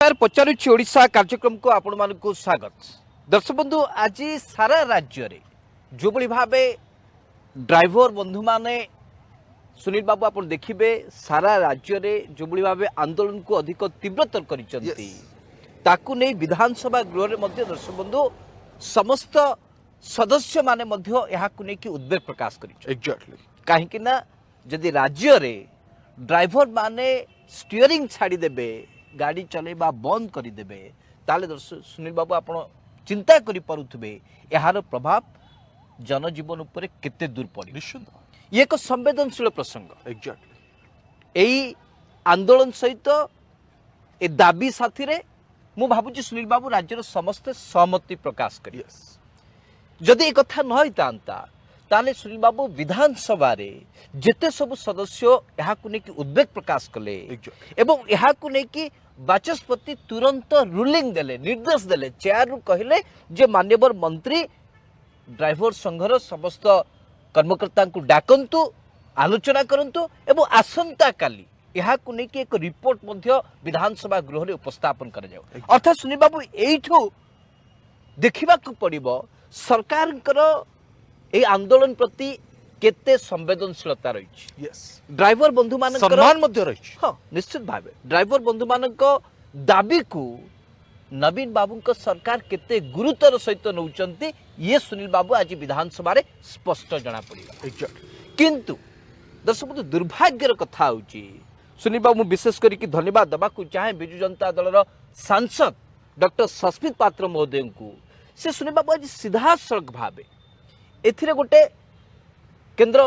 यार पचारुछि ओडिशा कार्यक्रम को आपण मानकु स्वागत। दर्शक बंधु आज सारा राज्य रे जो बड़ी भाबे ड्राइवर बंधु माने सुनील बाबू आप देखिए सारा राज्य रे जो बड़ी भाबे आंदोलन को अधिक तीव्रतर करिसंती ताकू नै विधानसभा गृह रे मध्य दर्शक बंधु समस्त सदस्य माने मध्य याकू नै कि उद्वेग प्रकाश करिछ। एग्जैक्टली काहे कि ना जदि राज्य रे ड्राइवर माने स्टीयरिंग छाड़ी देबे गाड़ी चलेबा बंद करदेवे ताले दर्शक सुनील बाबू आप चिंता करि परुथबे यार प्रभाव जनजीवन उपर केते दूर पड़े। निश्चित ये एक संवेदनशील प्रसंग। एग्जैक्टली यही आंदोलन सहित ए दाबी साथी रे मु भाबुची सुनील बाबू राज्यर समस्त सहमति प्रकाश करिए। यस जदि ए कथा न होइतांता ताले सुनील बाबू विधानसभा रे जेते सब सदस्य याकू नै कि उद्वेग प्रकाश कले एवं याकू नै कि बाचस्पति तुरंत रूलिंग देले निर्देश देले चेयर रु कहले जे मान्यवर मंत्री ड्राइवर संघर समस्त कर्मकर्ता को डाकंतु आलोचना करंतु एवं आसंता काली याकू नै कि एक रिपोर्ट मध्य विधानसभा गृह रे उपस्थापन करा जाऊ। अर्थात सुनील बाबू एइठो देखिबा को पड़िबो सरकारकर ए आंदोलन प्रति केते संवेदनशीलता रही। यस ड्राइवर बंधु मान सम्मान मध्य रही। हाँ निश्चित भाव ड्राइवर बंधु मान दाबी को नवीन बाबू सरकार केते गुरुतर सहित नौचंती ये सुनील बाबू आज विधानसभा रे स्पष्ट जना पड़िला। एग्जैक्टली किंतु दर्शक दुर्भाग्यर कथा होची सुनील बाबू विशेष करी धन्यवाद दबा को चाहे बिजु जनता दल सांसद डॉक्टर सस्मित पात्र महोदय को से सुनील बाबू आज सीधा सड़क भावे एथिरे गोटे केंद्र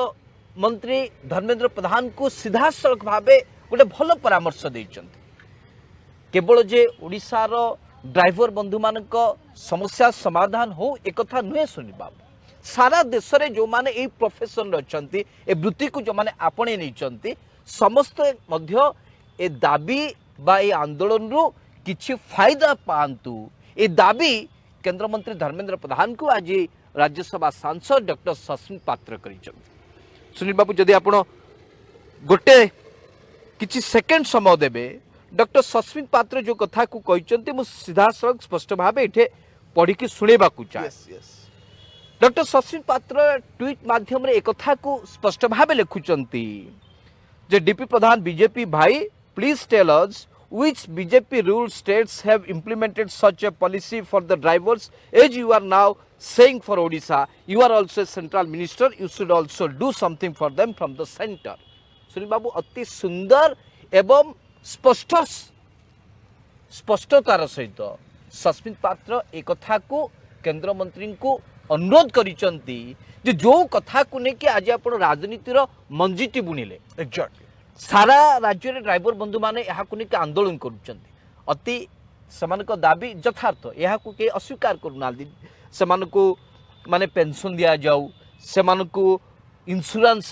मंत्री धर्मेंद्र प्रधान को सीधा सड़क भावे गोटे भल परामर्श देइचंती। केवल जे ओडिशा रो ड्राइवर बंधु मानक समस्या समाधान हो एक कथा नुहे सुनील बाबू सारा देश रे जो माने ए प्रोफेशन रचंती ए वृत्ति को जो माने आपणे नैचंती समस्त मध्य ए दाबी बा ए आंदोलन रु किछि फायदा पांतु ए दाबी केंद्र मंत्री धर्मेंद्र प्रधान को आज राज्यसभा सांसद डॉक्टर सस्मित पात्र करिछन। सुनील बाबू जदि आपण गोटे किछि सेकेंड समय देबे डॉक्टर सस्मित पात्र जो कथा को कहिसंती मु सीधा सड़क स्पष्ट भाबे एठे पढ़ी कि सुनेबा को चाहे। यस यस डॉक्टर सस्मित पात्र ट्वीट माध्यम रे एक कथा को स्पष्ट भाबे लिखुचंती जे डीपी प्रधान बीजेपी भाई please tell us which BJP rule states have implemented such a policy for the drivers as you are now saying for Odisha. You are also a central minister. You should also do something for them from the center. Sunil Babu अति सुंदर एवं स्पष्टतार सहित सस्मित पात्र एक कथा को केंद्र मंत्री को अनुरोध करिसंती जे जो कथा को लेके आज आपण राजनीतिर मंजिटी बुणिले। एग्जैक्टली सारा राज्य रे ड्राइवर बंधु माने याकू लेके आंदोलन करुचंती अति समान दाबी यथार्थ याकू के अस्वीकार करूना समान को माने पेंशन दिया जाऊ समान को इंश्योरेंस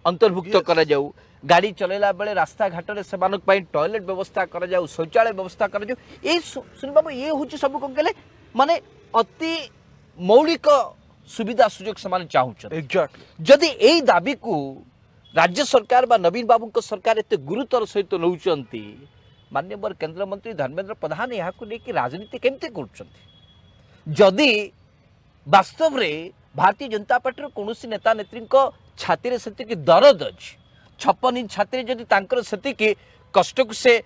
अंतर्भुक्त करा जाऊ गाड़ी चलेला बेले रास्ता घाट रे समान पई टॉयलेट व्यवस्था करा जाऊ शौचालय व्यवस्था करा जाऊ ए सुन बाबू ये होची सब को गेले माने अति मौलिक सुविधा सुयोग समान चाहूछन। एग्जैक्टली जदि एई दाबी को राज्य सरकार बा नवीन बाबू को सरकार एते गुरुतर सहित नौचंती माननीय केंद्र मंत्री धर्मेंद्र प्रधान याकू लेके राजनीति केमते करछंती जदि वास्तव रे भारतीय जनता पार्टी कोनोसी नेता नेत्री छाती रे सेति की दर्द अछि 56 इंच छाती रे जदि तांकर सेति की कष्ट को से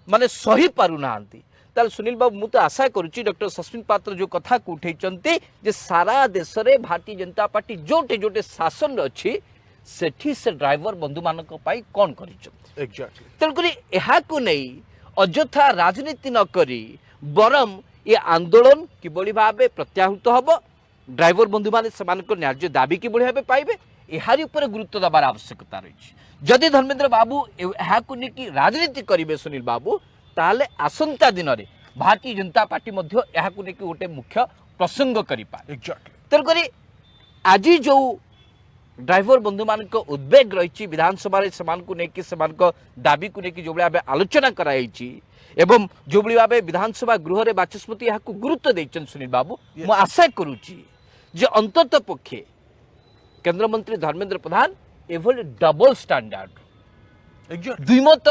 माने सही पारु नांती ताल सुनील बाबू मु तो आशा करूची डॉक्टर सस्मित पात्र जो कथा को उठैचंती जे सारा देश रे भारतीय जनता पार्टी जोटे जोटे शासन अछि सेठी से ड्राइवर बंधु मानक पाई कौन करिछन। एग्जैक्टली तेणुकरी एहाकू नहीं अଯଥା राजनीति न करी बरम ये आंदोलन किभली भाबे प्रत्याहृत हबो ड्राइवर बंधु माने समानक न्याय दाबी किभली भाबे पाइबे एहारी ऊपर गुरुत्व दबार आवश्यकता रही। जदि धर्मेंद्र बाबू एहाकू नहीं कि राजनीति करिवे सुनील बाबू ताले आसंता दिन रे भारतीय जनता पार्टी मध्य एहाकू नहीं कि गोटे मुख्य प्रसंग करि पाए। एग्जैक्टली तेणुकरी आज जो ड्राइवर बंधु मान उद्वेग रही विधानसभा दाबी को लेकिन जो भाव आलोचना कराई एवं जो भाव विधानसभा गृह रे बाचस्पति यहाँ गुरुत्व देचन सुनील बाबू मु आशा करुच्ची जे अंतत पक्षे केंद्र मंत्री धर्मेंद्र प्रधान एभली डबल स्टैंडर्ड एग्जैक्टली द्विमत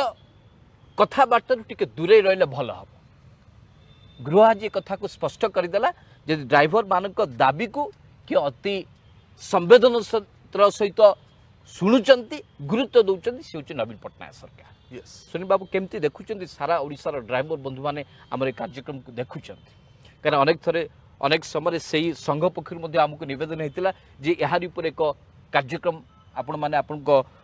कथबार्ता टिके दूरे रहिले भल हम गृह आज कथा को स्पष्ट करदेला जदि ड्राइवर मान दाबी को कि अति संवेदनशील सहित शुणुंट गुरुत्व दौरान सी हूँ नवीन पट्टनायक सरकार Yes. सुनील बाबू केमती देखुं सारा ओडिशार ड्राइवर बंधु मैंने आम कार्यक्रम को देखुं कहीं अनेक थरे अनेक समय से संघ पक्ष आमको नवेदन होता जे यार उपर एक कार्यक्रम आपण मैंने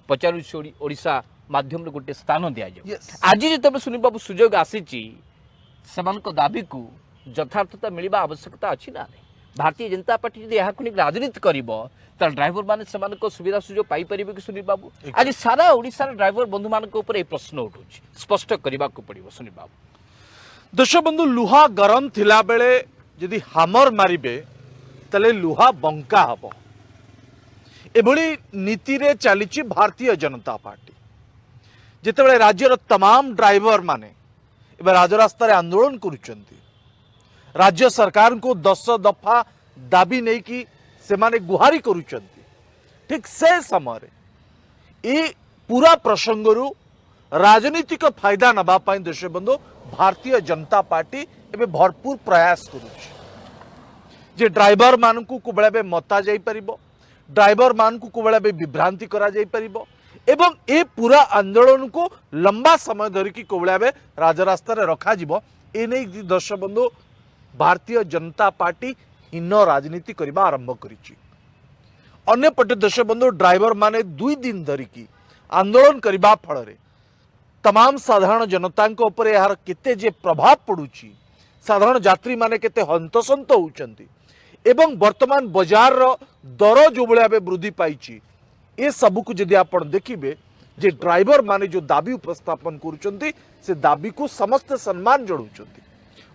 पचारूँ ओडिशा माध्यम गोटे स्थान दि जाए Yes. आज जो सुनील बाबू सुजोग आसी दाबी को यथार्थता मिलवा आवश्यकता अच्छी ना नहीं भारतीय जनता पार्टी जब यहाँ राजनीति कर ड्राइवर मैंने सुविधा सुजोग पाइपर कि सुनील बाबू आज सारा ओडिशा ड्राइवर बंधु मान प्रश्न उठू स्पष्ट करने को पड़ो सुनील बाबू दर्शक बंधु लुहा गरम थिला बेले यदि हामर मारिबे तले लुहा बंका हब एभली नीति रे चली भारतीय जनता पार्टी जितेबाला राज्यर तमाम ड्राइवर माने एबे राजरास्ता रे आंदोलन करुचंती राज्य सरकार को 10 दफा दाबी नहीं कि से माने गुहारी करुचंती ठीक से समय ये पूरा प्रसंगरु राजनीतिक फायदा नबा पाई देश बंधु भारतीय जनता पार्टी एबे भरपूर प्रयास करुछि जे ड्राइवर मानकु कुबेला मता जाई परिबो ड्राइवर मानकु कुबेला विभ्रांति करा जाई परिबो एवं ए पूरा आंदोलन को लंबा समय धरिकी कोबेला राजरास्ता रे रखा जिवो ए नै दर्शक बंधु भारतीय जनता पार्टी हीन राजनीति करबा आरंभ करिछि अन्य पटे दर्शक बंधु ड्राइवर माने 2 दिन धरिकी आंदोलन करबा फଳରେ तमाम साधारण जनता ऊपर यार केते जे प्रभाव पड़ुछि साधारण यात्री माने केते हंतसंत होउचंती एवं वर्तमान बाजार रो दर जो भले वृद्धि पाइछि ए सब को यदि आपण देखिबे जे ड्राइवर माने जो दाबी उपस्थापन करुचंती से दाबी को समस्त सम्मान जणाउचंती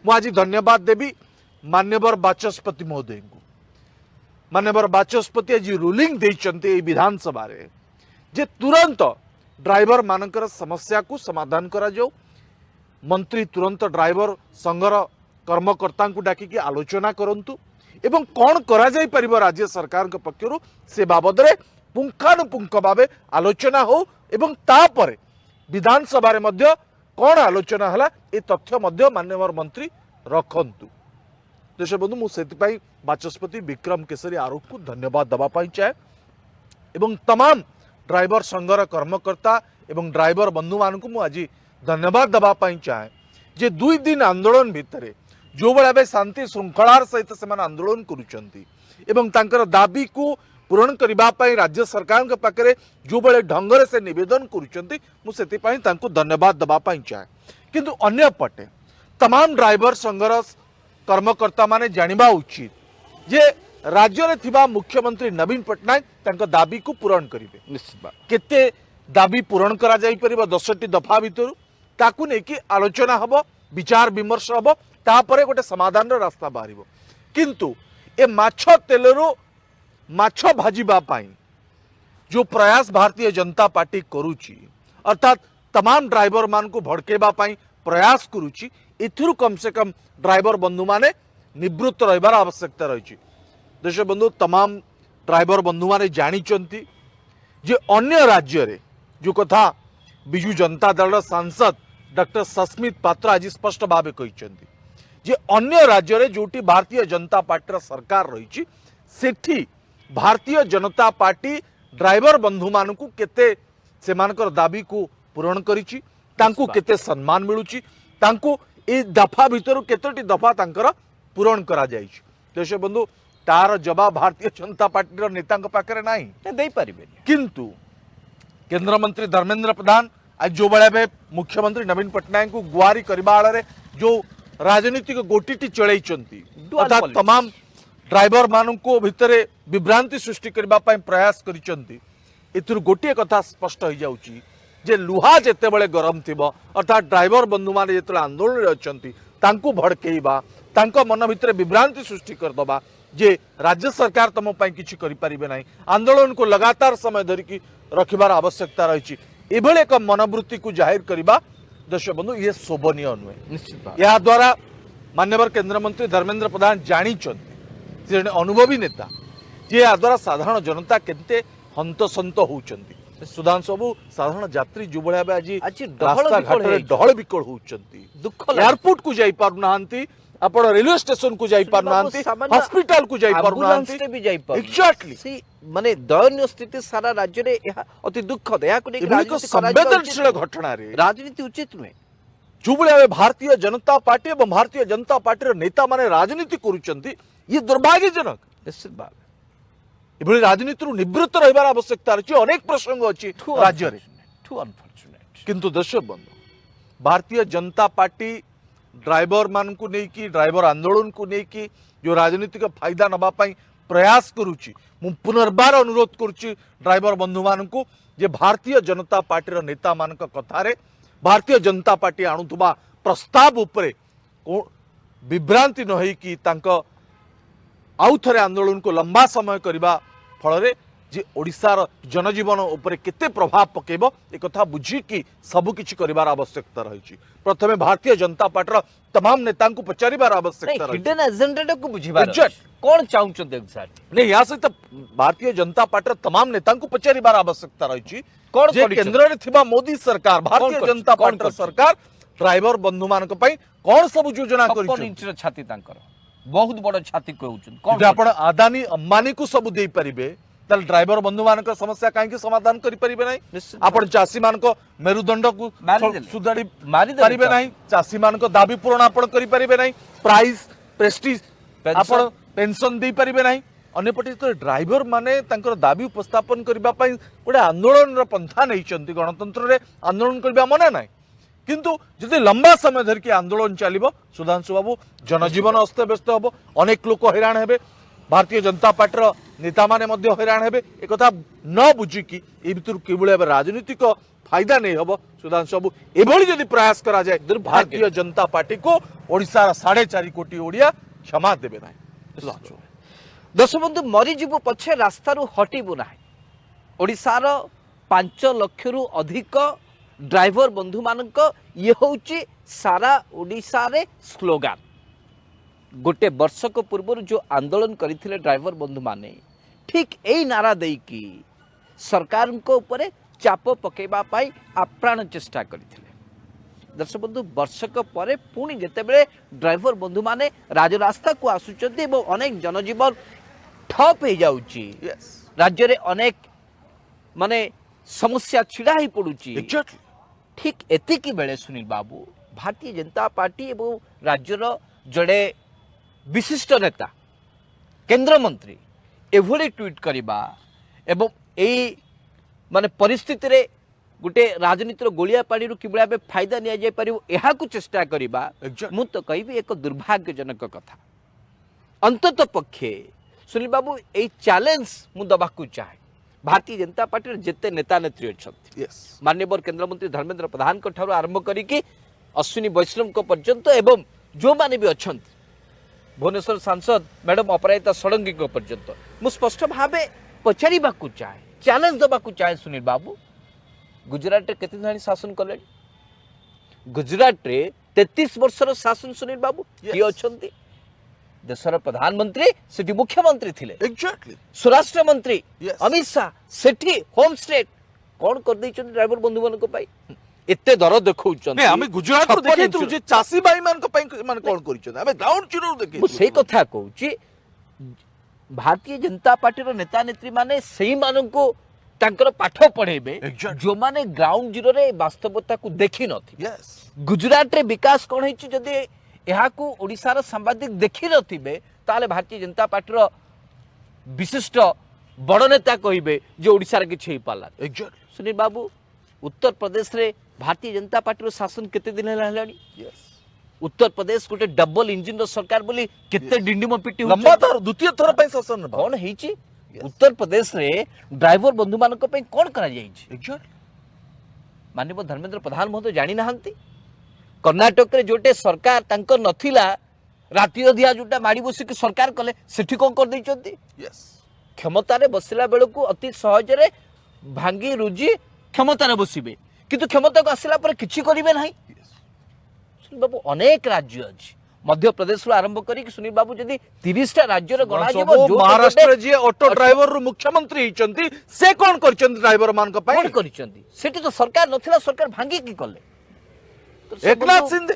मु आज धन्यवाद देवी मान्यवर बाचस्पति महोदय को मान्यवर बाचस्पति आज रूलिंग देइचंती विधानसभा रे जे तुरंत ड्राइवर मानकर समस्या को समाधान करा जाओ मंत्री तुरंत ड्राइवर संघर कर्मकर्ता को डाकिकी आलोचना करंतु एवं कौन करा जाई परिबो राज्य सरकार के पक्षरु से बाबद रे पुंखानुपुंख भावे आलोचना हो एवं तापरे विधानसभा रे मध्य कौन आलोचना हला ए तथ्य मध्य माननीय मंत्री रखंतु देश बंधु मु सेति बाचस्पति विक्रम केसरी आरोप को धन्यवाद दबा पाई चाहे एवं तमाम ड्राइवर संघर कर्मकर्ता एवं ड्राइवर बंधु मान को आज धन्यवाद दबा पाई चाहे जे 2 दिन आंदोलन भितर जो भाव शांति श्रृंखलार सहित से आंदोलन करुचंती एवं तांकर दाबी को पूरण करने राज्य सरकार के पाखे जो भाई ढंग से निवेदन करुचंती मुझे धन्यवाद दबा पाई चाहे किंतु अन्य पटे तमाम ड्राइवर संघर कर्मकर्ता माने जानिबा उचित जे राज्य रे थिबा मुख्यमंत्री नवीन पट्टनायक तांको दाबी को पूरण करिवे निश्चित केते दाबी पूरण करा जाई परिबा 10टी दफा भितर ताकू ने कि आलोचना हबो विचार विमर्श हबो तापरे गोटे समाधान रो रास्ता बाहरिबो किंतु ए माछ तेलरो माछ भाजीबा पाई जो प्रयास भारतीय जनता पार्टी करूची अर्थात तमाम ड्राइवर मान को भड़केबा पाई प्रयास करूची इथिरु कम से कम ड्राइवर बंधु माने निवृत्त रहिबार आवश्यकता रही देश बंधु तमाम ड्राइवर बंधु माने जानिचंती जे अन्य राज्य रे जो कथा बिजू जनता दल सांसद डॉक्टर सस्मित पात्र आज स्पष्ट भाव कहिचंती जे अन्य राज्य रे जोटी भारतीय जनता पार्टी सरकार रही सेठी भारतीय जनता पार्टी ड्राइवर बंधु मानकु केते सेमानकर दाबी को पूरण करिछि तांकु केते सम्मान मिलुछि तांकु ए दफा भितर केतोटी दफा तांकर पूरण करा जाइछि देश बंधु तार जवाब भारतीय जनता पार्टी नेता पाखे ना दे पारिबे किंतु केंद्र मंत्री धर्मेंद्र प्रधान आज जो भाई मुख्यमंत्री नवीन पट्टनायक को गुहारी करने जो राजनीतिक गोटी चलई अर्थात तमाम ड्राइवर मान भितर विभ्रांति सृष्टि करने प्रयास कर गोटे कथा स्पष्ट हो जाउची जे लुहा जेते बळे गरम थिबो अर्थात ड्राइवर बंधु माने जेते आंदोलन रे अछंती तांको भड़केइबा तांको मन भितर विभ्रांति सृष्टि करदबा जे राज्य सरकार तम पई किछि करि परिबे नै आंदोलन को लगातार समय धरिकी रखिबार आवश्यकता रही एभले एक मनोवृत्ति को जाहिर करबा दर्शक बंधु ये शोभनीय नुहे निश्चित या द्वारा माननीय केंद्र मंत्री धर्मेंद्र प्रधान जानिचंती से जने अनुभवी नेता जे या द्वारा साधारण जनता केते हंतसंत होउचंती सुधांशु बाबू साधारण यात्री जो भाई आज आज डहळ रास्ता विकळ घाट ହେଇଛି। डहल विकल होउचंती दुख लागे। एयरपोर्ट को जाई पारु नाहंती आपण रेलवे स्टेशन को जाई पारु नाहंती सामान्य हॉस्पिटल को जाई पारु आम्बुलांस नाहंती रे भी जाई पारु एग्जैक्टली सी माने दयनीय स्थिति सारा राज्य रे यह अति दुखद या को एभली को संवेदनशील घटना रे राजनीति उचित नुहे जो भाई भारतीय जनता पार्टी एवं भारतीय जनता पार्टी नेता माने राजनीति करूचंती ये दुर्भाग्यजनक निश्चित भाव एभली राजनीति निवृत्त रहिबार आवश्यकता अछि अनेक प्रसंग अछि राज्य रे टू अनफॉर्चुनेट किंतु दर्शक बंधु भारतीय जनता पार्टी ड्राइवर मान को लेकिन ड्राइवर आंदोलन को लेकिन जो राजनीतिक फायदा नबा प्रयास करुच्ची मु पुनर्बार अनुरोध करुच्ची ड्राइवर बंधु मान को जे भारतीय जनता पार्टी नेता मान कथार भारतीय जनता पार्टी आणुवा प्रस्ताव उपरे विभ्रांति न होइकी आउ थे आंदोलन को लंबा समय करने फल जे ओडिशार जनजीवन उपरे केते प्रभाव पकेब एक बुझिकी सबकिछि करिवार आवश्यकता रही प्रथमे भारतीय जनता पार्टी तमाम नेता को पचारिबार आवश्यकता रही हिडन एजेंडा को बुझिबार Exact. कोन चाहुचंत एग्जैक्ट नहीं या सहित भारतीय जनता पार्टी तमाम नेता को पचारिबार आवश्यकता रही कोन जे करिछ? केंद्र रे थिबा मोदी सरकार भारतीय करिछ? जनता कोन पार्टी करिछ? सरकार ड्राइवर बंधु मान कौन सब योजना 56 करिछ इंच छाती तांकर बहुत बड़ छाती कहउछन कोन जे आपण अदानी अंबानी को सब देई परिबे तल ड्राइवर बंधु मान समस्या कहीं समाधान करि परिबे नहीं निश्चित आपण चासी मान मेरुदंड को मारिदेले। सुधारी मारिदेले परिबे नहीं चासी मान दाबी पूरण आपण करि परिबे नहीं प्राइस प्रेस्टीज पेंशन। आपण पेंशन दे परिबे नहीं अन्यपटे तो ड्राइवर माने तांकर दाबी उपस्थापन करबा पई गोटे आंदोलन पंथा नहीं गणतंत्र रे आंदोलन करबा मना नहीं किंतु जदि लंबा समय धरिकी आंदोलन चलिबो सुधांशु बाबू जनजीवन अस्तव्यस्त हबो अनेक लोक हैरान हेबे भारतीय जनता पार्टी नेता माने मध्य हैरान हेबे एक कथा न बुझिकी ए भितर केवल राजनीतिक फायदा नहीं हबो सुधांशु बाबू एभली जदि प्रयास करा जाए भारतीय जनता पार्टी को ओडिसा 4.5 कोटी ओडिया क्षमा देबे नहीं सुधांशु दशबंधु मरीजु पछे रास्तारू हटिबु ना ओडिशार 5 लाख रु अधिक ड्राइवर बंधु मानक ये होची सारा ओडिशा रे स्लोगान गोटे वर्षक पूर्व जो आंदोलन करथिले ड्राइवर बंधु माने ठीक एई नारा देकी सरकार को ऊपर चाप पकेबा पाई आप्राण चेष्टा करथिले दर्शक बंधु वर्षक परे पुणी जेतेबेले ड्राइवर बंधु माने राजरास्ता को आसुचंती एवं अनेक जनजीवन ठप हो जाउची यस राज्य रे अनेक माने समस्या छिड़ा ही पड़ुची एग्जैक्टली ठीक एतिकी बेले सुनील बाबू भारतीय जनता पार्टी एवं राज्यर जड़े विशिष्ट नेता केंद्र मंत्री एभली ट्वीट करबा एवं एई माने परिस्थिति रे गोटे राजनीतिर गोलिया पानी रु किबळा बे फायदा निया जाय परिबो एहा को चेष्टा करबा Exactly. मु तो कहबी एक दुर्भाग्यजनक कथा अंतत पक्षे सुनील बाबू एई चैलेंज मु दबाकू चाहे भारतीय जनता पार्टी रे जेते नेता नेत्री अछंती यस माननीय केंद्र मंत्री धर्मेंद्र प्रधान को ठारू आरंभ करिकी अश्विनी वैष्णव को पर्यंत एवं जो माने भी अछंती भुवनेश्वर सांसद मैडम अपराजिता षडंगी को पर्यंत मु स्पष्ट भावे पचारिबाकू चाहे चैलेंज दबाकू चाहे सुनील बाबू गुजरात रे केते धाणी शासन कले गुजरात रे 33 वर्षर शासन सुनील बाबू Yes. किए अछंती देशर प्रधानमंत्री सेठी मुख्यमंत्री थिले एग्जैक्टली स्वराष्ट्र मंत्री Yes. अमित शाह सेठी होम स्टेट कौन कर दैछन ड्राइवर बंधु मान को पाई एते दर देखौछन नहीं हमें गुजरात रो देखैतु जे चासी भाई मान को पई मान कोन करिछन हमें ग्राउंड जीरो देखै मु सेई कथा कहूची भारतीय जनता पार्टी रो नेता नेत्री माने सेही मानन को तांकर पाठ पढ़ेबे Exactly. जो माने ग्राउंड जीरो रे वास्तवता को देखि नथि यस गुजरात रे विकास कोन हेछि जदि एहा को ओडिसा रो सांबादिक देखि नथिबे ताले भारतीय जनता पार्टी रो विशिष्ट बड़ नेता कहिबे जे ओडिसा रे किछि पाला एग्जैक्टली सुनील बाबू उत्तर प्रदेश रे भारतीय जनता पार्टी रो शासन केते दिन हेलानी यस उत्तर प्रदेश गोटे डबल इंजिन रो सरकार बोली केते डिंडिम पिटी लंबा थर द्वितीय थर पई शासन ने कौन हेछि उत्तर प्रदेश रे ड्राइवर बंधु मानक पई कोन करा जाइछि एग्जैक्टली माननीय धर्मेंद्र प्रधान महोदय जानि नाहंती कर्नाटक रे जोटे सरकार तांकर नथिला राति अधिया जोटा माड़ी बसी के सरकार कले सेठी कोन कर दैचंती यस क्षमता रे बसिला बेल को अति सहज रे भांगी रुजी क्षमता रे बसिबे किंतु क्षमता को आसिला पर किछि करिवे नाही यस सुन बाबू अनेक राज्य अछि मध्य प्रदेश आरंभ करी सुनील बाबू जदि 30 राज्य गणा महाराष्ट्र जी ऑटो ड्राइवर रु मुख्यमंत्री होइचंती से कोन करचंती ड्राइवर मान को कौन करिसेंती सेठी तो सरकार नथिला सरकार भांगी की कले तो एकनाथ शिंदे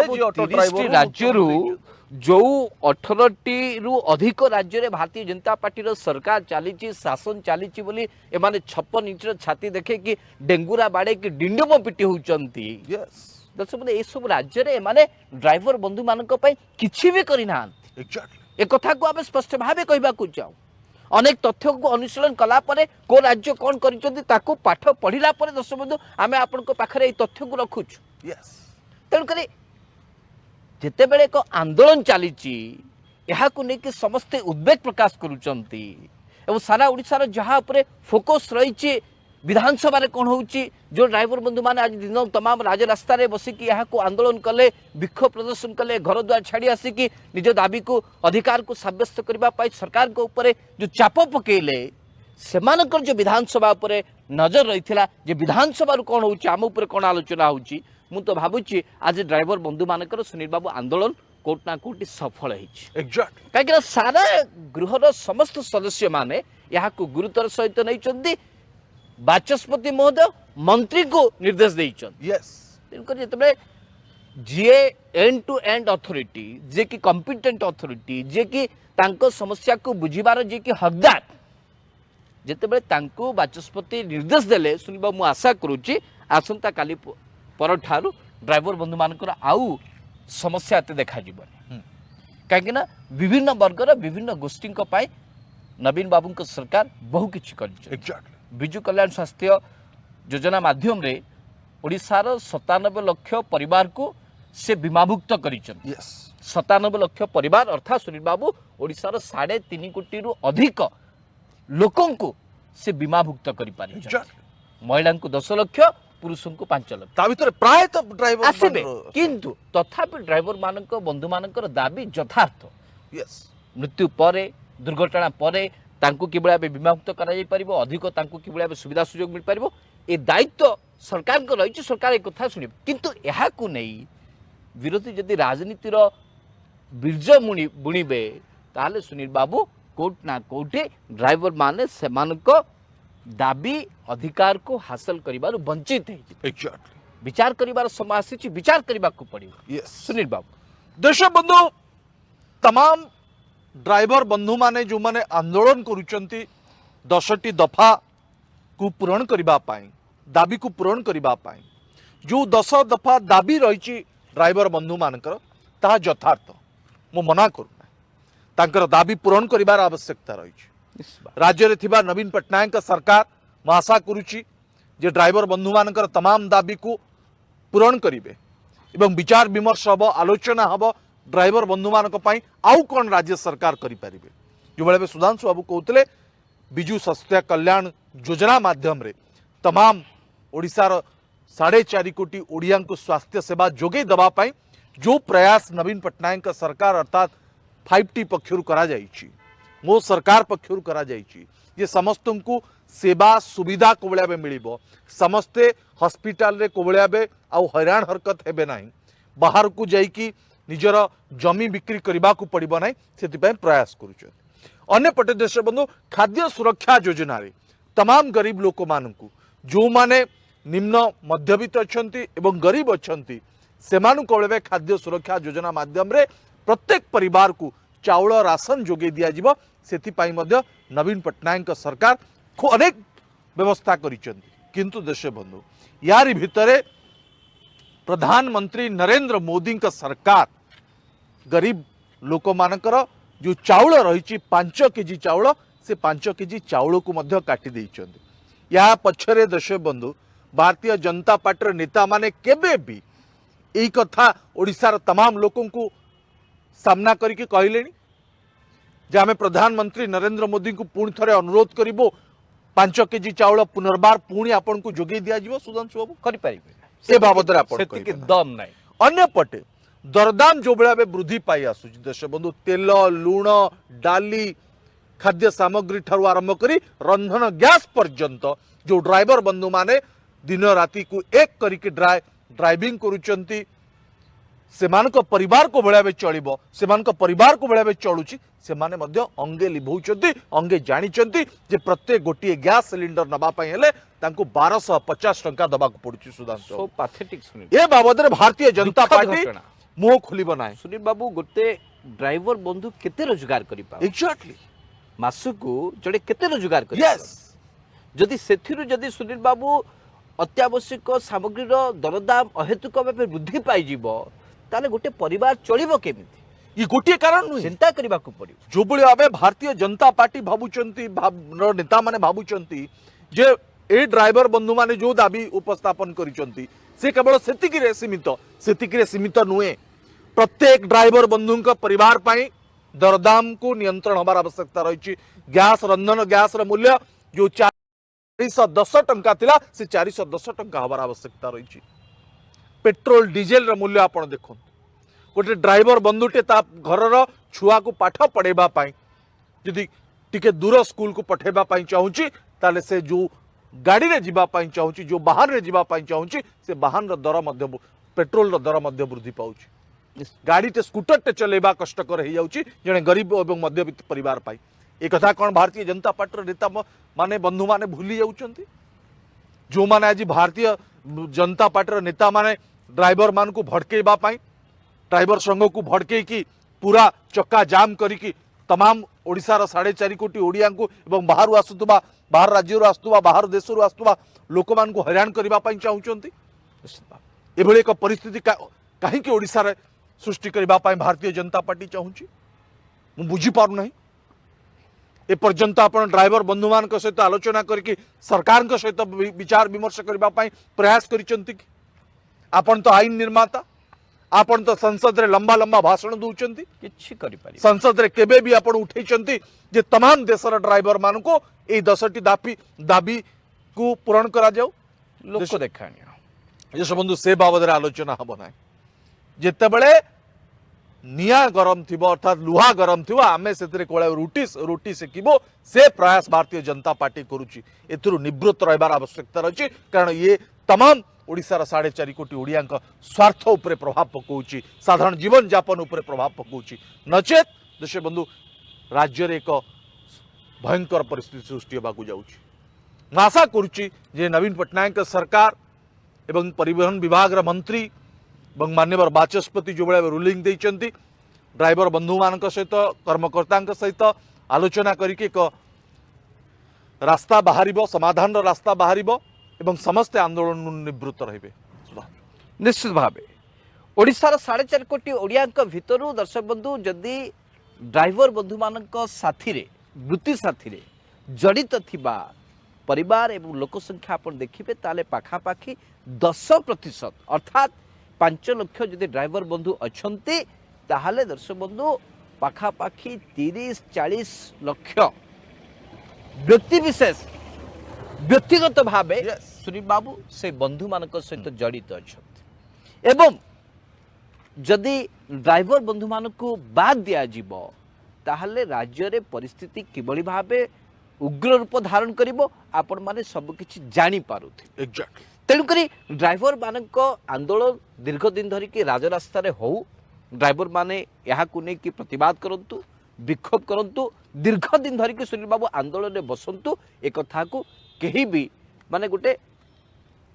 जी ऑटो ड्राइवर राज्य रु जो 18 रु अधिक राज्य रे भारतीय जनता पार्टी रो सरकार चली शासन चली बोली एमाने 56 इंच छाती देखे कि डेंगुरा बाड़े कि डिंडम पिटी होचंती यस दर्शक ए सब राज्य रे एमाने ड्राइवर बंधु मानक पई किछि भी करि ना एग्जैक्टली ए कथा को आबे स्पष्ट भाबे कहबा को चाऊ अनेक तथ्य को अनुशीलन कला परे को राज्य कोन करिसंती ताको पाठ पढिला परे दर्शक बंधु आमे आपन को पाखरे ए तथ्य को रखुछु यस तेणु करी जिते बेले एक आंदोलन चली लेकिन समस्ते उद्वेग प्रकाश करुचंती एवं सारा ओडिशार जहाँ उपरे फोकस रही विधानसभा कौन हो जो ड्राइवर बंधु मैंने आज दिन तमाम राजरास्ता बसिकी यहाँ को आंदोलन कले विक्षोभ प्रदर्शन कले घर द्वार छाड़ी आसिकी निज दाबी को अधिकार को सब्यस्त करने सरकार को ऊपर जो चाप पकेले सेमानकर जो विधानसभा उपरे नजर रही विधानसभा कौन हो आम उपर कौन आलोचना होची मु तो भावुची आज ड्राइवर बंधु मानकर सुनील बाबू आंदोलन कोट ना कोटी सफल एग्जैक्ट कहीं सारा गृहर समस्त सदस्य माने यहाँ को गुरुतर सहित नहीं बाचस्पति महोदय मंत्री को निर्देश देइछन यस जिते जीए एंड टू एंड अथॉरिटी जे कि कॉम्पिटेंट अथॉरिटी जे कि तांको समस्या को बुझिबार जे कि हकदार जिते तांको बाचस्पति निर्देश देले सुनिबा मु आशा करूची आसंता काली परठारु ड्राइवर बंधु मानकर आउ समस्या एते देखा जीवन कहीं विभिन्न वर्गर विभिन्न गोष्ठी नवीन बाबू को सरकार बहु किछि कर एग्जैक्टली विजु कल्याण स्वास्थ्य योजना माध्यम रे ओडिशार 97 लाख परिवार को से बीमाभुक्त करिछन यस 97 लाख परिवार अर्थात सुनील बाबू ओडिशार 3.5 कोटी रु अधिक लोकों को से बीमाभुक्त करि पारि महिला को 10 लाख पुरुषों को 5 लाख ता भीतर प्राय तो ड्राइवर आसिबे किंतु तथापि ड्राइवर मानक बंधु मानकर दाबी यथार्थ यस मृत्यु परे दुर्घटना परे तांको किबळे बे बीमामुक्त करा जाई परिबो अधिक तांको किबळे बे सुविधा सुयोग मिल परिबो ए दायित्व सरकार को रही सरकार एक कथा सुनिब किंतु एहा को नै विरोधी जदि राजनीतिर बीर्ज बुणीबे ताले सुनील बाबू कोट ना कोटे ड्राइवर माने सेमानक दाबी अधिकार को हासिल करिबार वंचित है एग्जैक्टली विचार करिबार समय आसी विचार करिबा को पड़िबो यस सुनील बाबू देश बंधु तमाम ड्राइवर बंधु माने जो माने आंदोलन करुचंती 10टी दफा को पूरण करिबा पाई दाबी को पूरण करिबा पाई जो 10 दफा दाबी रही ड्राइवर बंधु मानकर ता यथार्थ मु मना करूना तांकर दाबी पूरण करिबार आवश्यकता रही राज्य रे थिबा नवीन पटनायक सरकार मु आशा करूची जे ड्राइवर बंधु मानकर तमाम दाबी को पूरण करिवे एवं विचार विमर्श हब आलोचना हब ड्राइवर बंधु मानक पई आउ कौन राज्य सरकार करि परिबे जो बेले सुधांशु बाबू कहते विजु स्वास्थ्य कल्याण योजना माध्यम रे तमाम ओडिशार 4.5 कोटी ओडिया को स्वास्थ्य सेवा जोगे दबा पाई जो प्रयास नवीन पटनायक सरकार अर्थात 5T पक्षरु करा जाइछि मो सरकार पक्षरु करा जाइछि ये समस्त को सेवा सुविधा कोबळ्या बे मिलिबो समस्ते हॉस्पिटल रे कोबळ्या बे आउ हैरान हरकत हेबे नाही बाहर को जाइकी निजर जमी बिक्री करने को पड़ो ना से प्रयास करपटे देश बंधु खाद्य सुरक्षा योजना रे तमाम गरीब लोक मान जो माने निम्न मध्यवित्त अच्छा गरीब अच्छा से खाद्य सुरक्षा योजना माध्यम रे प्रत्येक परिवार को चाउल राशन जोगे दिज्व से नवीन पटनायक सरकार खूब अनेक व्यवस्था किंतु देश बंधु यारी भितर प्रधानमंत्री नरेंद्र मोदी का सरकार गरीब लोक मानकर जो चाउल रही 5 केजी चाउल से 5 केजी चाउल को मध्य काटी देइछन्ति या पछरे देश बंधु भारतीय जनता पार्टी नेता माने केबे भी यही कथा ओडिशार तमाम लोकों को सामना करके कहलेनी जे आमे प्रधानमंत्री नरेंद्र मोदी को पुणी थरे अनुरोध करिबो 5 केजी चाउल पुनर्बार पुणी आपन को जोगे दिया जिवो सुधांशु बाबू करि परिबे से बाबद आपन सेतिके दम नाही अन्य पटे दरदाम जो बेला वृद्धि पाई आसुची देश बंधु तेल लुण डाली खाद्य सामग्री ठारू आरंभ करी रंधन गैस पर्यंत जो ड्राइवर बंधु माने दिन राति को एक करके ड्राइविंग करुचंती सेमानक परिवार को भाव चलो सेमानक परिवार को भाव चलुची से माने मध्य अंगे लिभौचंती अंगे जानिचंती जे प्रत्येक गोटे गैस सिलिंडर नबा पई हेले तांको 1250 टंका दबा को पड़ुची सुधांशु सो पैथेटिक सुनी ए बाबद रे भारतीय जनता दुखद पार्टी घटना। मुंह खोलिबो नाही सुनील बाबू गोटे ड्राइवर बंधु केते रोजगार करि पा एग्जैक्टली मासकू जड़े केते रोजगार करि यस जदि सेथिरु जदि सुनील बाबू अत्यावश्यक सामग्रीर दरदाम अहेतुक भावे वृद्धि पाई जीवो ताले गोटे परिवार चलिबो केमिति ये गोटे कारण नुहे चिंता करबा को पड़िबो जो बळे आबे भारतीय जनता पार्टी भाबुचंती नेता माने भाबुचंती जे ए ड्राइवर बंधु माने जो दाबी उपस्थापन करिचंती से केवल सेतिकी रे सीमित नुहे प्रत्येक ड्राइवर बंधुक परिवार पाई दरदाम को नियंत्रण हमार आवश्यकता रही गैस रंधन गैस र मूल्य जो 410 टंका थिला से 410 टंका हमार आवश्यकता रही पेट्रोल डीजेल र मूल्य आपण देखो गोटे ड्राइवर बंधुटे ता घर छुआ को पाठ पढ़ेबा पाई यदि टिके दूर स्कूल को पठेबा पाई चाहूची ताले से जो गाड़ी रे जीवा पाई चाहूची जो बाहर रे जीवा पाई चाहूची से वाहन र दर मध्य पेट्रोल र दर मध्य वृद्धि पाउची गाड़ी टे स्कूटर टे चलेबा कष्टकर हो जाउची जने गरीब एवं मध्यवित्त परिवार पाई ए कथा कोन भारतीय जनता पार्टी नेता माने बंधु माने भूली जाउचंती जो माने आज भारतीय जनता पार्टी नेता माने ड्राइवर मान को भड़केबा पाई ड्राइवर संघ को भड़के की पूरा चक्का जाम करिकी तमाम ओडिशार 4.5 कोटी ओडिया को एवं बाहर आसुवा बाहर राज्य आसुवा बाहर देश आसुवा लोक मान को हैरान करबा पाई चाहूचंती एभली एक परिस्थिति कहीं ओडिशा रे सृष्टि करबा पाई भारतीय जनता पार्टी चाहूची मु बुझी पारु नहीं ए पर्यंत आपण ड्राइवर बंधु मान सहित आलोचना करके सरकार सहित विचार विमर्श करबा पाई प्रयास करिसंती आपण तो आईन निर्माता आपण तो संसद रे लंबा लंबा भाषण दउचंती किछि करि पारि संसद रे केबे भी आपण उठैचंती जे तमाम देशर ड्राइवर मान को ए 10टी दाबी को पूरण करा जाऊ लोक देखाणी ये बंधु से बाबद रे आलोचना हबो नाही जेते बेले निया गरम थिबो अर्थात लुहा गरम थिबो आमे सेतरे कोळे रोटी सेकिबो से प्रयास भारतीय जनता पार्टी करूची एथुरु निवृत्त रहबार आवश्यकता रही कारण ये तमाम ओडिशार 4.5 कोटी ओडिया स्वार्थ उपरे प्रभाव पकाउची साधारण जीवन यापन उपरे प्रभाव पकाउची नचेत देश बंधु राज्य रे एक भयंकर परिस्थिति सृष्टि होबाकू जाउची मैं आशा करुची जे नवीन पट्टनायक सरकार एवं परिवहन विभाग रा मंत्री एवं मान्यवर बाचस्पति जो भाई रूलिंग देइचंती ड्राइवर बंधु मान सहित कर्मकर्ता सहित आलोचना करके एक रास्ता बाहर समाधान रास्ता बाहर एवं समस्ते आंदोलन निवृत्त रहिबे निश्चित भावे ओडिशार 4.5 कोटी ओडिया भितर दर्शक बंधु जदि ड्राइवर बंधु मान साथी रे वृत्ति साथी रे जड़ित थिबा परिवार एवं लोक संख्या आप देखिए ताले पाखापाखि 10% अर्थात 5 लाख जदि ड्राइवर बंधु अच्छे ताहले दर्शक बंधु पाखापाखि 30-40 लाख व्यक्ति विशेष व्यक्तिगत भाव सुनील बाबू से बंधु मान सहित जड़ित अच्छा एवं जदि ड्राइवर बंधु मान को बाद दिज्व ताहले राज्य रे परिस्थिति किभली भावे उग्र रूप धारण करिवो आपण माने सब किछि जानि पारुथि एग्जैक्टली तेणुक ड्राइवर मानक आंदोलन दीर्घ दिन धरिकी राजरास्तार हो ड्राइवर माने यहाँ नहीं प्रतिवाद करंतु विक्षोभ करंतु दीर्घ दिन धरिकी सुनील बाबू आंदोलन में बसंतु एक कथा को कहीं भी माने गोटे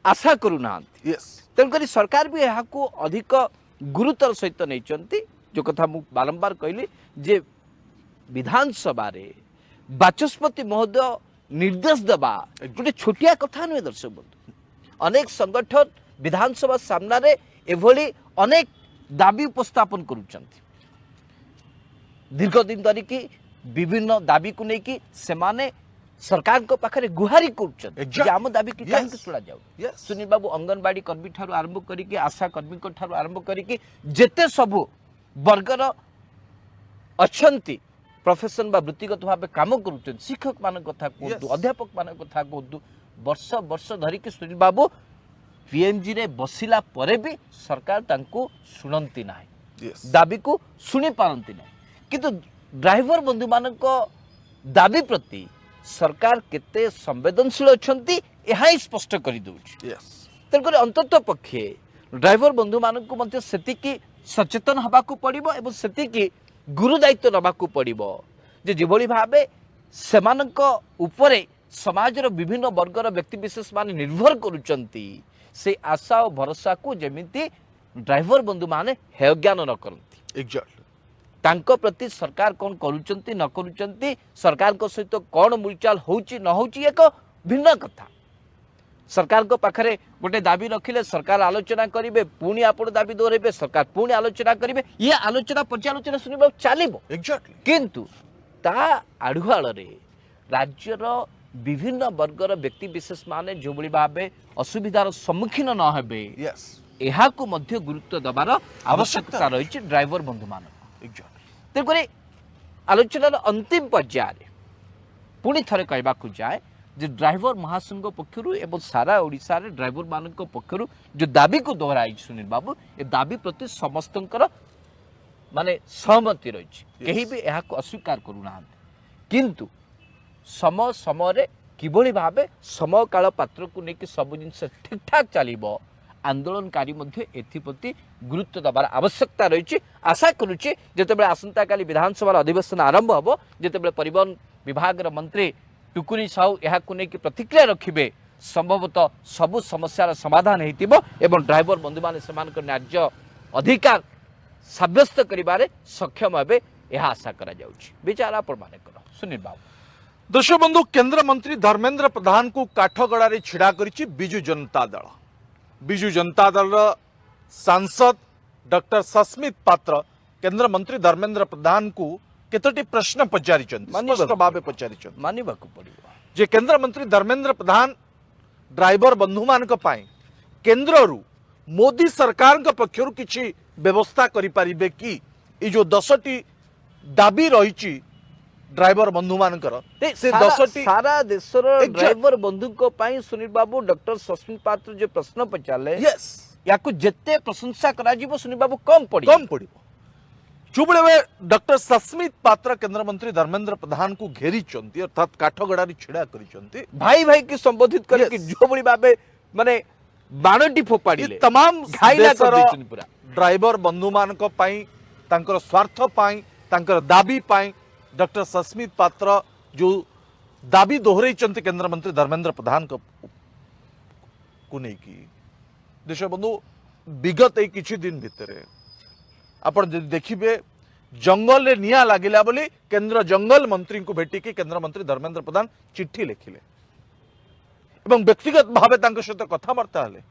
आशा करूना यस तेणुक सरकार भी यहाँ को अधिक गुरुतर सहित नहीं जो कथा मु बारंबार कहली जे विधानसभा रे बाचस्पति महोदय निर्देश देवा गोटे छोटिया कथा नुहे दर्शक बंधु अनेक संगठन विधानसभा सामने एभली अनेक दाबी उपस्थापन करुचंती दीर्घ दिन धरिकी विभिन्न दाबी को लेकिन सेमाने सरकार को पाखरे गुहारी करुचंती आम दाबी की काहे सुना जाऊ सुनील बाबू अंगनवाड़ी कर्मी ठारू आरंभ करिके आशा कर्मी ठारू आरंभ करिके जेते सबु वर्गर अच्छंती प्रोफेशन बा वृत्तिगत भाव काम करुचंती शिक्षक मान कथा कहतु अध्यापक मान कथा कहतु वर्ष वर्ष धरिकी सुनील बाबू पीएमजी रे बसिला परे भी सरकार तांको सुनंती नाही दाबी को सुनी पारंती नाही किंतु ड्राइवर बंधु मानक दाबी प्रति सरकार केते संवेदनशील अछंती एहा ही स्पष्ट करि दउछि तेणुकर अंततः पक्षे ड्राइवर बंधु मानक मध्य सेतिकी सचेतन हवाकू पड़िबो एवं सेतिकी गुरु दायित्व नबाकू पड़िबो जे जेभली भाबे सेमानक उपरे समाजर विभिन्न वर्गर व्यक्ति विशेष माने निर्भर करूचंती से आशा और भरोसा को जेमिति ड्राइवर बंधु माने हेयज्ञान न करंती एग्जैक्टली तांको प्रति सरकार कौन करूचंती न करूचंती सरकार को सहित कौन मूलचाल होउची न होउची एक भिन्न कथा सरकार को पाखरे गोटे दाबी रखिले सरकार आलोचना करिवे पुणी आपण दाबी दोहरेबे सरकार पुणी आलोचना करिवे ये आलोचना पर्यालोचना सुनिबा चलिबो एग्जैक्टली किंतु ता आढ़ुआल राज्यर विभिन्न वर्गर व्यक्ति विशेष माने जो भली भाबे असुविधार सम्मुखीन न हेबे यस एहाकू मध्य गुरुत्व दबार आवश्यकता रही ड्राइवर बंधु मान एग्जैक्टली तेणुक आलोचनार अंतिम पर्याय पुणी थे कहवाक जाए जे ड्राइवर महासंघ पक्षर एवं सारा ओडिशा रे ड्राइवर मान पक्षर जो दाबी को दोहराई सुनील बाबू ए दाबी प्रति समस्त माने सहमति रही कहीं भी यह अस्वीकार करूना किंतु समय समय किभली भावे समय काल पात्र को लेकिन सब जिन ठीक ठाक चलो आंदोलनकारी एप्रति गुरुत्व दबार आवश्यकता रही आशा करुचे जिते आसंता काली विधानसभा अधिवेशन आरंभ हम जिते परिवहन विभाग मंत्री टुकुनी साहू यह प्रतिक्रिया रखिए संभवतः सबु समस्यार समाधान हो ड्राइवर बंधु मैंने न्याय्य अधिकार सब्यस्त करिबारे सक्षम हेबे यह आशा करा जाउछि विचार आपण माने करो सुनील बाबू दर्शक बंधु केंद्र मंत्री धर्मेंद्र प्रधान को काठगड़ा रे छिड़ा करिछि बिजु जनता दल सांसद डॉक्टर सस्मित पात्र केंद्र मंत्री धर्मेंद्र प्रधान को केतोटी प्रश्न पचारिछन मानिबाकू पड़िबो जे केंद्र मंत्री धर्मेंद्र प्रधान ड्राइवर बंधु मान केंद्र रु मोदी सरकार पक्षर किछि व्यवस्था करि परिबे कि ये जो 10टी दाबी रही ड्राइवर बंधु मानकर से 10टी सारा देशर ड्राइवर बंधु को पाई सुनील बाबू डॉक्टर सस्मित पात्र जो प्रश्न पचारे यस याकू जेते प्रशंसा करा जीवो सुनील बाबू कम पड़िबो जो बळे डॉक्टर सस्मित पात्र केंद्र मंत्री धर्मेंद्र प्रधान को घेरी चंती अर्थात काठगड़ा छिड़ा करी चंती भाई भाई की संबोधित करे कि जो बड़ी भाबे माने बाणटी फोपाड़ी तमाम घाइला कर दैछन पूरा ड्राइवर बंधु मान तांकर स्वार्थ पाई तांकर दाबी पाई डॉक्टर सस्मित पात्र जो दाबी दोहराई केंद्र मंत्री धर्मेंद्र प्रधान को नहीं देश बंधु विगत एक किछि दिन भितर आपण देखिए जंगल रे निया लागिला बोली केंद्र जंगल मंत्री को भेटिकी केंद्र मंत्री धर्मेंद्र प्रधान चिट्ठी लिखिले एवं व्यक्तिगत भावे तांको सहित कथबार्ता हेले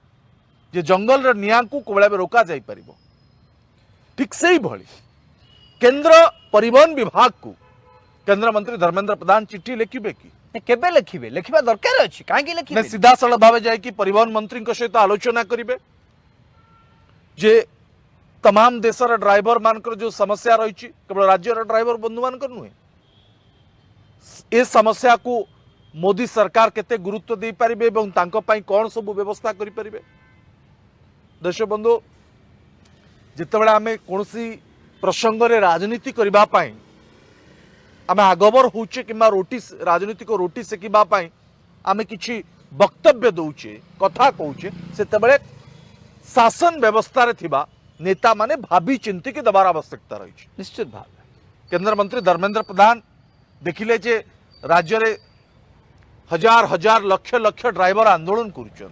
जे जंगल रे निया को कोबळा रोका जाई परिबो ठीक से ही भली केंद्र परिवहन विभाग को केंद्र मंत्री धर्मेंद्र प्रधान चिट्ठी लिखिबे कि केबे लिखिबे लिखिबा दरकार अछि काहे कि लिखिबे सीधा सड़क भावे जाय कि परिवहन मंत्री सहित आलोचना करिवे जे तमाम देशर ड्राइवर मानकर जो समस्या रही केवल राज्यर ड्राइवर बंधु मानकर नुहे ए समस्या को मोदी सरकार केते गुरुत्व दे पारिबे एवं तांको पई कोन सब व्यवस्था करि परिबे दर्शक बंधु जितेबाला आमे कोनसी प्रसंग रे राजनीति करबा पई आमे आगबर होउचे किमा रोटी राजनीति को रोटी सेकिबा पई आमे किछि वक्तव्य दउचे कथा कहउचे सेतेबेले शासन व्यवस्था रे थिबा नेता माने भाभी चिंती के दबार आवश्यकता रही निश्चित भाव केंद्र मंत्री धर्मेंद्र प्रधान देखिले जे राज्य रे हजार हजार लक्ष लक्ष ड्राइवर आंदोलन करुचन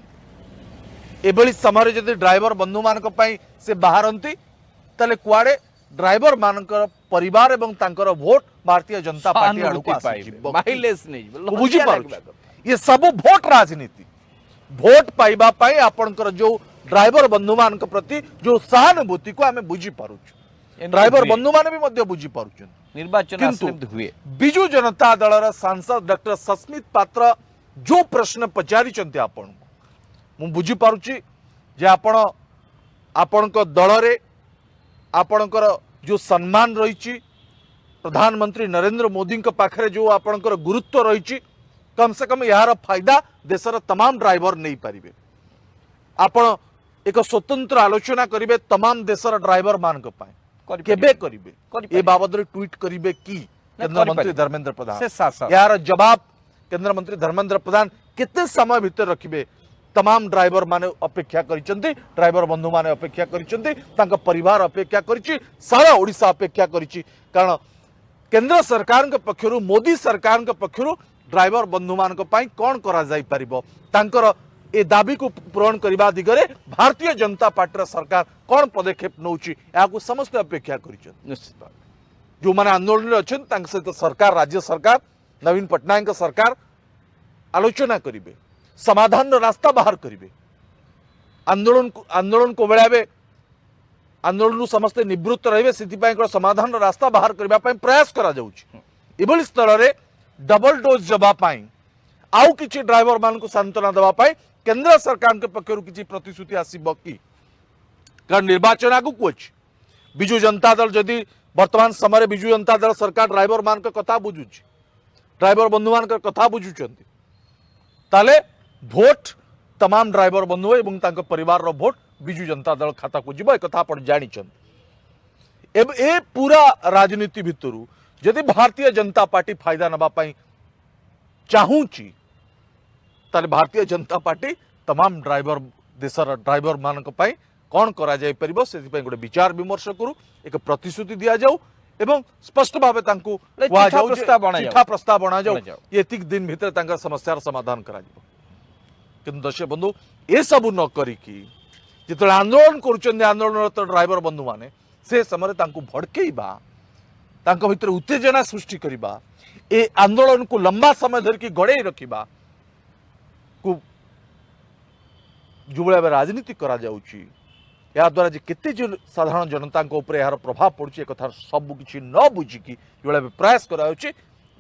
समय जदि ड्राइवर बंधु मान से बाहरती ताले कुआड़े ड्राइवर मान परिवार एवं तांकर वोट भारतीय जनता पार्टी आड़ू बुझी ये सब वोट राजनीति वोट पाइबा पाई आपनकर जो ड्राइवर बंधु मान प्रति जो सहानुभूति को आम बुझी पारुछु ड्राइवर बंधु मान भी मध्य बुझी पारुछु निर्वाचन हुए बिजु जनता दलर सांसद डॉक्टर सस्मित पात्र जो प्रश्न पचारिचंती आपण मु बुझी पारुछि जे आपण आपणक दल रे आपणकर जो सम्मान रही प्रधानमंत्री नरेंद्र मोदी पाखरे जो आपणकर गुरुत्व रही कम से कम यार फायदा देशर तमाम ड्राइवर नहीं पारिबे आपण एक स्वतंत्र आलोचना करिवे तमाम देशर ड्राइवर मान केबे करिवे ए बाबद रे ट्वीट करिवे की केंद्र मंत्री धर्मेंद्र प्रधान यार जवाब केंद्र मंत्री धर्मेंद्र प्रधान केते समय भीतर रखिबे तमाम ड्राइवर माने अपेक्षा करिसेंती ड्राइवर बंधु माने अपेक्षा करिसेंती तांका परिवार अपेक्षा करिछि सारा ओडिशा अपेक्षा करिछि कारण केंद्र सरकार के पक्षरु मोदी सरकार के पक्षरु ड्राइवर बंधु मान कौन करा जाई परिबो तांकर ए दाबी को पूरण करने दिगरे भारतीय जनता पार्टी सरकार कौन पदक्षेप नौची या समस्त अपेक्षा कर निश्चित भाव जो माने आंदोलन में अच्छे सहित सरकार राज्य सरकार नवीन पट्टनायक सरकार आलोचना करिवे समाधान रास्ता बाहर करिवे आंदोलन को बेड़ाबे आंदोलन समस्ते निवृत्त रहिबे सिथिपाई समाधान रास्ता बाहर करबा पई प्रयास करा जाउची एभली स्थल रे डबल डोज जबा पई आउ किछि ड्राइवर मान को सांत्वना देबा पई केंद्र सरकार के पक्षरु किछि प्रतिश्रुति आसीबो कि कारण निर्वाचन आगु को अछि बिजु जनता दल जदि वर्तमान समय बिजु जनता दल सरकार ड्राइवर मान के कथा बुझुछि ड्राइवर बंधु मान के कथा बुझुचंती ताले भोट तमाम ड्राइवर बंधु एवं तांको परिवार रो भोट बिजु जनता दल खाता को जीव एक आपण जानी ए पूरा राजनीति भितरु यदि भारतीय जनता पार्टी फायदा नबा पाई चाहूची ताले भारतीय जनता पार्टी तमाम ड्राइवर देशर ड्राइवर मान पाई कौन करा जाय परिबो से गोटे विचार विमर्श करू एक प्रतिश्रुति दिया जाऊ एवं स्पष्ट भाव चिठा प्रस्ताव बना जाऊ एतिक दिन भीतर तांकर समस्यार समाधान करा जाऊ किंतु दर्शक बंधु ए सब न करिकी जिते आंदोलन करुचंदी आंदोलनरत ड्राइवर बंधु माने से समय तांको भड़केइबा तांको भितर उत्तेजना सृष्टि करिबा ए आंदोलन को लंबा समय धरिकी गड़े रखिबा को जो भाव राजनीति करा जाउची या द्वारा जे केते जो साधारण जनता को ऊपर यार प्रभाव पड़ुची कथा सब किछि न बुझिकी जो भाव प्रयास करा जाउची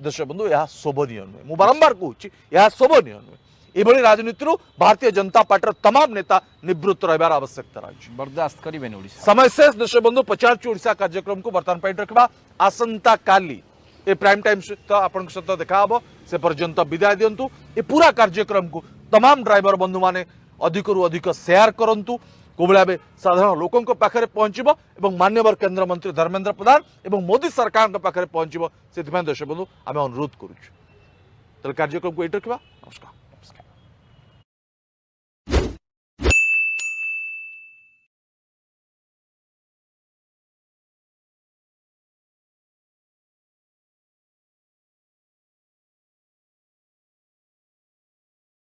दर्शक बंधु यह शोभनीय नुहे मु बारंबार कहूची यह शोभनीय नुहे एभली राजनीति भारतीय जनता पार्टी तमाम नेता निवृत्त रहिबार आवश्यकता रही बर्दाश्त करिबेन ओडिशा समय शेष दर्शक बंधु पचारची ओडिशा कार्यक्रम को वर्तमान पाई रखबा आसंता काली ए प्राइम टाइम सहित आपण सहित देखा हबो से पर्यंत विदाय दियंतु ए पूरा कार्यक्रम को तमाम ड्राइवर बंधु माने अधिक रु अधिक शेयर करंतु कोबळा बे साधारण लोकों को पाखरे पहुंचबो एवं मान्यवर केंद्र मंत्री धर्मेंद्र प्रधान एवं मोदी सरकार के पाखरे पहुंचबो सेथिमा दर्शक बंधु आमे अनुरोध करूछु तल कार्यक्रम को एट रखबा नमस्कार।